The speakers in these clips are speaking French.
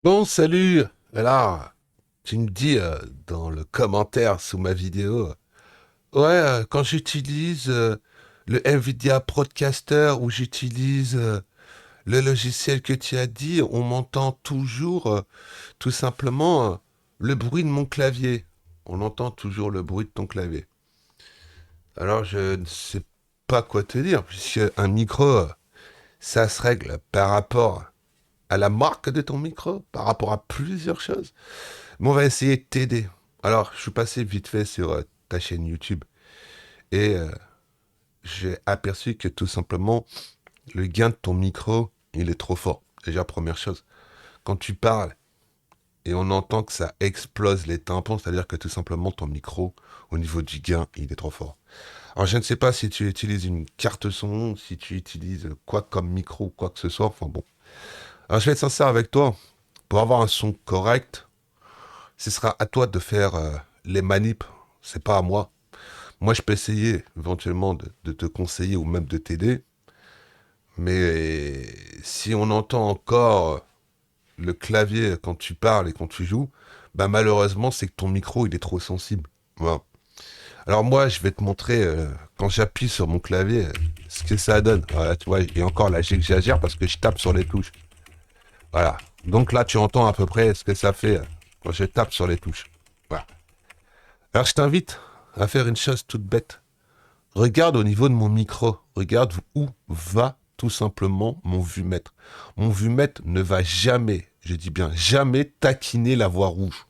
Bon, salut! Alors, tu me dis dans le commentaire sous ma vidéo, ouais, quand j'utilise le NVIDIA Broadcaster ou j'utilise le logiciel que tu as dit, on m'entend toujours tout simplement le bruit de mon clavier. On entend toujours le bruit de ton clavier. Alors, je ne sais pas quoi te dire, puisque un micro, ça se règle par rapport à la marque de ton micro, par rapport à plusieurs choses. Mais on va essayer de t'aider. Alors, je suis passé vite fait sur ta chaîne YouTube et j'ai aperçu que tout simplement, le gain de ton micro, il est trop fort. Déjà, première chose, quand tu parles et on entend que ça explose les tympans, c'est-à-dire que tout simplement ton micro, au niveau du gain, il est trop fort. Alors, je ne sais pas si tu utilises une carte son, si tu utilises quoi comme micro ou quoi que ce soit. Enfin bon. Alors, je vais être sincère avec toi. Pour avoir un son correct, ce sera à toi de faire les manips. C'est pas à moi. Moi, je peux essayer éventuellement de te conseiller ou même de t'aider, mais si on entend encore le clavier quand tu parles et quand tu joues, bah malheureusement, c'est que ton micro, il est trop sensible. Voilà. Alors moi, je vais te montrer, quand j'appuie sur mon clavier, ce que ça donne. Voilà, tu vois, et encore là, j'exagère parce que je tape sur les touches. Voilà. Donc là, tu entends à peu près ce que ça fait quand je tape sur les touches. Voilà. Alors je t'invite à faire une chose toute bête. Regarde au niveau de mon micro, regarde où va tout simplement mon vumètre. Mon vumètre ne va jamais, je dis bien jamais, taquiner la voie rouge.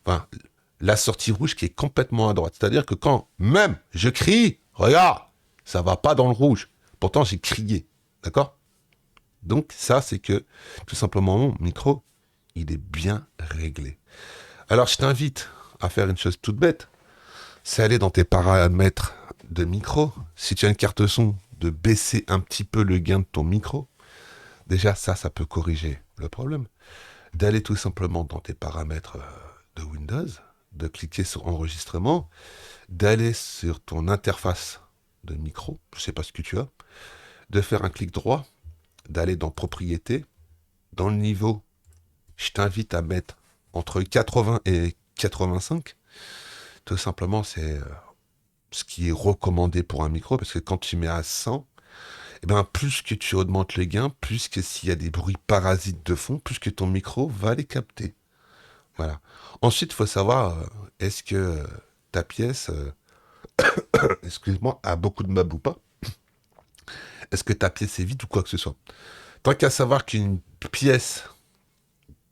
Enfin, la sortie rouge qui est complètement à droite. C'est-à-dire que quand même je crie, regarde, ça va pas dans le rouge. Pourtant j'ai crié. D'accord? Donc ça, c'est que tout simplement mon micro, il est bien réglé. Alors je t'invite à faire une chose toute bête. C'est aller dans tes paramètres de micro. Si tu as une carte son, de baisser un petit peu le gain de ton micro. Déjà, ça peut corriger le problème. D'aller tout simplement dans tes paramètres de Windows, de cliquer sur enregistrement, d'aller sur ton interface de micro, je sais pas ce que tu as, de faire un clic droit, d'aller dans propriétés, dans le niveau, je t'invite à mettre entre 80 et 85. Tout simplement, c'est ce qui est recommandé pour un micro, parce que quand tu mets à 100, eh ben, plus que tu augmentes les gains, plus que s'il y a des bruits parasites de fond, plus que ton micro va les capter. Voilà. Ensuite, il faut savoir, est-ce que ta pièce, excuse-moi, a beaucoup de meubles ou pas? Est-ce que ta pièce est vide ou quoi que ce soit? Tant qu'à savoir qu'une pièce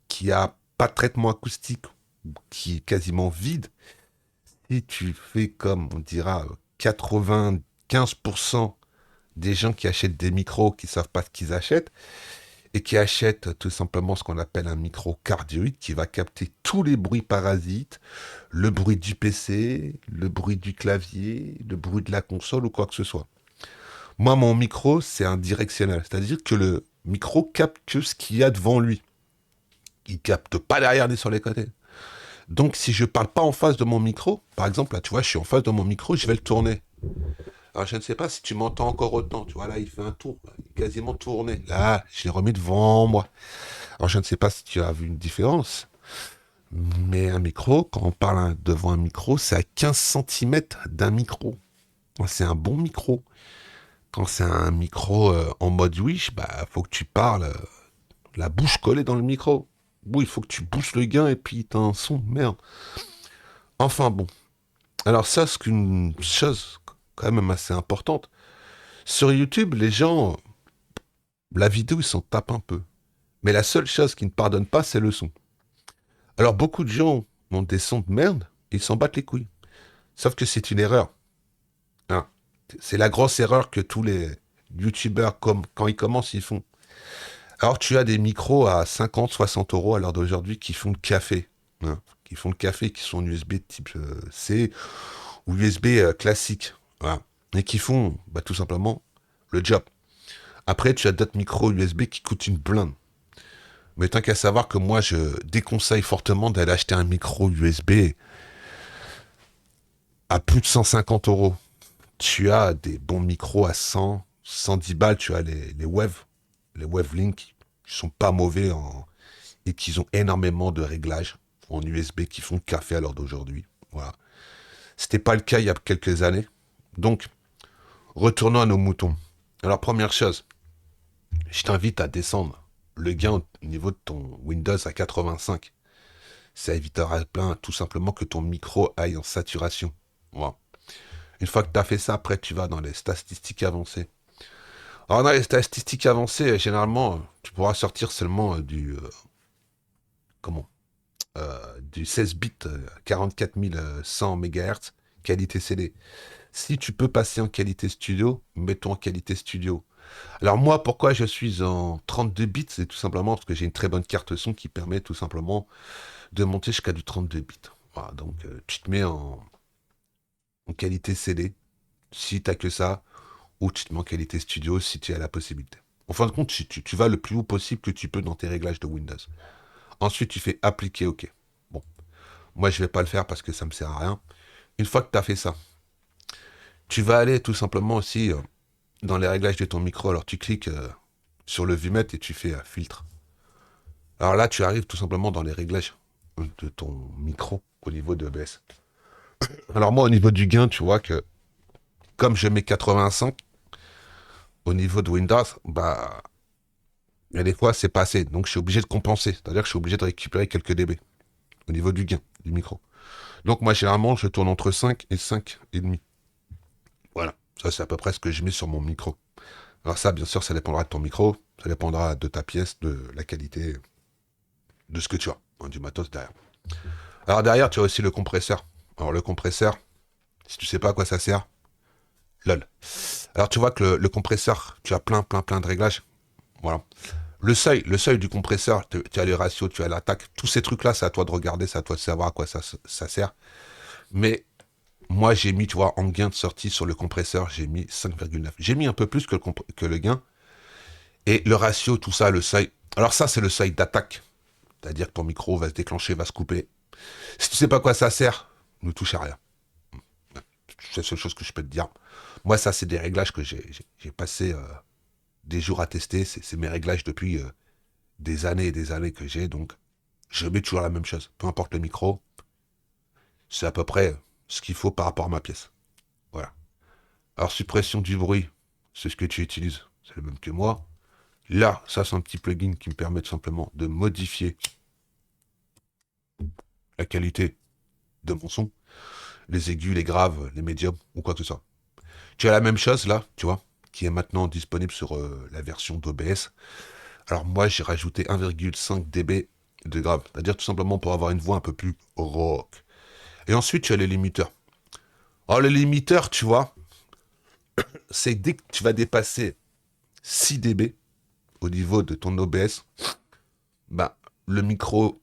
qui a pas de traitement acoustique, qui est quasiment vide, si tu fais comme on dira 95% des gens qui achètent des micros qui savent pas ce qu'ils achètent et qui achètent tout simplement ce qu'on appelle un micro cardioïde qui va capter tous les bruits parasites, le bruit du PC, le bruit du clavier, le bruit de la console ou quoi que ce soit. Moi, mon micro, c'est un directionnel, c'est-à-dire que le micro capte que ce qu'il y a devant lui. Il capte pas derrière ni sur les côtés. Donc, si je parle pas en face de mon micro, par exemple, là, tu vois, je suis en face de mon micro, je vais le tourner. Alors, je ne sais pas si tu m'entends encore autant. Tu vois, là, il fait un tour, il est quasiment tourné. Là, je l'ai remis devant moi. Alors, je ne sais pas si tu as vu une différence, mais un micro, quand on parle devant un micro, c'est à 15 centimètres d'un micro. C'est un bon micro. Quand c'est un micro en mode wish, bah, faut que tu parles la bouche collée dans le micro. Oui, il faut que tu bouges le gain et puis t'as un son, merde. Enfin bon. Alors ça, c'est une chose quand même assez importante. Sur YouTube, les gens, la vidéo, ils s'en tapent un peu. Mais la seule chose qui ne pardonne pas, c'est le son. Alors beaucoup de gens ont des sons de merde, ils s'en battent les couilles. Sauf que c'est une erreur. Hein. C'est la grosse erreur que tous les youtubeurs, comme quand ils commencent, ils font. Alors tu as des micros à 50, 60 euros à l'heure d'aujourd'hui qui font le café. Hein, qui font le café, qui sont USB type C ou USB classique. Voilà. Et qui font bah, tout simplement le job. Après, tu as d'autres micros USB qui coûtent une blinde. Mais tant qu'à savoir que moi, je déconseille fortement d'aller acheter un micro USB à plus de 150 euros. Tu as des bons micros à 100, 110 balles. Tu as les Wave Link. Ils sont pas mauvais. et qu'ils ont énormément de réglages en USB qui font café à l'heure d'aujourd'hui. Voilà. C'était pas le cas il y a quelques années. Donc, retournons à nos moutons. Alors, première chose, je t'invite à descendre le gain au niveau de ton Windows à 85. Ça évitera plein, tout simplement que ton micro aille en saturation. Voilà. Une fois que tu as fait ça, après tu vas dans les statistiques avancées. Alors dans les statistiques avancées, généralement, tu pourras sortir seulement comment du 16 bits 44 100 MHz qualité CD. Si tu peux passer en qualité studio, mettons en qualité studio. Alors moi, pourquoi je suis en 32 bits, c'est tout simplement parce que j'ai une très bonne carte son qui permet tout simplement de monter jusqu'à du 32 bits. Voilà, donc tu te mets en qualité CD, si t'as que ça, ou tu te mets en qualité studio si tu as la possibilité. En fin de compte, tu vas le plus haut possible que tu peux dans tes réglages de Windows. Ensuite, tu fais appliquer OK. Bon, moi je vais pas le faire parce que ça me sert à rien. Une fois que tu as fait ça, tu vas aller tout simplement aussi dans les réglages de ton micro. Alors tu cliques sur le vumètre et tu fais filtre. Alors là, tu arrives tout simplement dans les réglages de ton micro au niveau de EBS. Alors moi, au niveau du gain, tu vois que comme je mets 85 au niveau de Windows, bah, il y a des fois, c'est pas assez. Donc je suis obligé de compenser. C'est-à-dire que je suis obligé de récupérer quelques dB au niveau du gain du micro. Donc moi, généralement, je tourne entre 5 et 5 et demi. Voilà. Ça, c'est à peu près ce que je mets sur mon micro. Alors ça, bien sûr, ça dépendra de ton micro. Ça dépendra de ta pièce, de la qualité, de ce que tu as, hein, du matos derrière. Alors derrière, tu as aussi le compresseur. Alors le compresseur, si tu sais pas à quoi ça sert, lol. Alors tu vois que le compresseur, tu as plein de réglages. Voilà. Le seuil du compresseur, tu as les ratios, tu as l'attaque, tous ces trucs-là, c'est à toi de regarder, c'est à toi de savoir à quoi ça sert. Mais moi, j'ai mis, tu vois, en gain de sortie sur le compresseur, j'ai mis 5,9. J'ai mis un peu plus que le gain. Et le ratio, tout ça, le seuil. Alors ça, c'est le seuil d'attaque. C'est-à-dire que ton micro va se déclencher, va se couper. Si tu sais pas à quoi ça sert, ne touche à rien. C'est la seule chose que je peux te dire. Moi, ça, c'est des réglages que j'ai passé des jours à tester. C'est mes réglages depuis des années et des années que j'ai. Donc, je mets toujours la même chose. Peu importe le micro, c'est à peu près ce qu'il faut par rapport à ma pièce. Voilà. Alors, suppression du bruit, c'est ce que tu utilises. C'est le même que moi. Là, ça, c'est un petit plugin qui me permet tout simplement de modifier la qualité de mon son. Les aigus, les graves, les médiums ou quoi que ce soit. Tu as la même chose là, tu vois, qui est maintenant disponible sur la version d'OBS. Alors moi, j'ai rajouté 1,5 dB de grave. C'est-à-dire tout simplement pour avoir une voix un peu plus rock. Et ensuite, tu as les limiteurs. Alors les limiteurs, tu vois, c'est dès que tu vas dépasser 6 dB au niveau de ton OBS, bah, le micro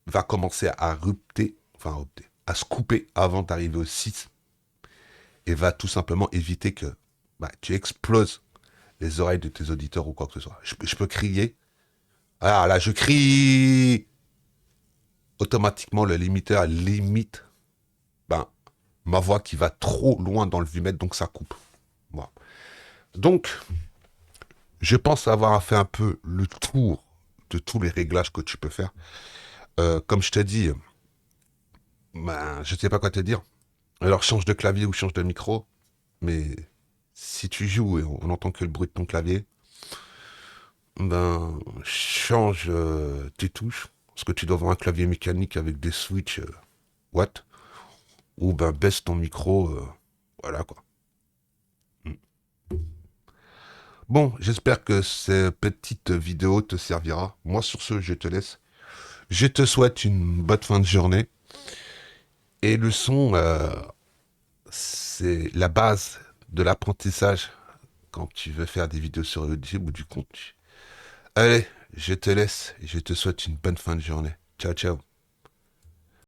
va commencer à rupter, à se couper avant d'arriver au 6 et va tout simplement éviter que bah, tu exploses les oreilles de tes auditeurs ou quoi que ce soit. Je peux crier. Ah là, je crie. Automatiquement, le limiteur limite ben, ma voix qui va trop loin dans le vumètre, donc ça coupe. Voilà. Donc, je pense avoir fait un peu le tour de tous les réglages que tu peux faire. Comme je t'ai dit, ben, je ne sais pas quoi te dire. Alors, change de clavier ou change de micro, mais si tu joues et on n'entend que le bruit de ton clavier, ben, change tes touches, parce que tu dois avoir un clavier mécanique avec des switches Watt, ou ben baisse ton micro, voilà quoi. Mm. Bon, j'espère que cette petite vidéo te servira. Moi sur ce, je te laisse. Je te souhaite une bonne fin de journée. Et le son, c'est la base de l'apprentissage quand tu veux faire des vidéos sur YouTube ou du contenu. Allez, je te laisse et je te souhaite une bonne fin de journée. Ciao, ciao.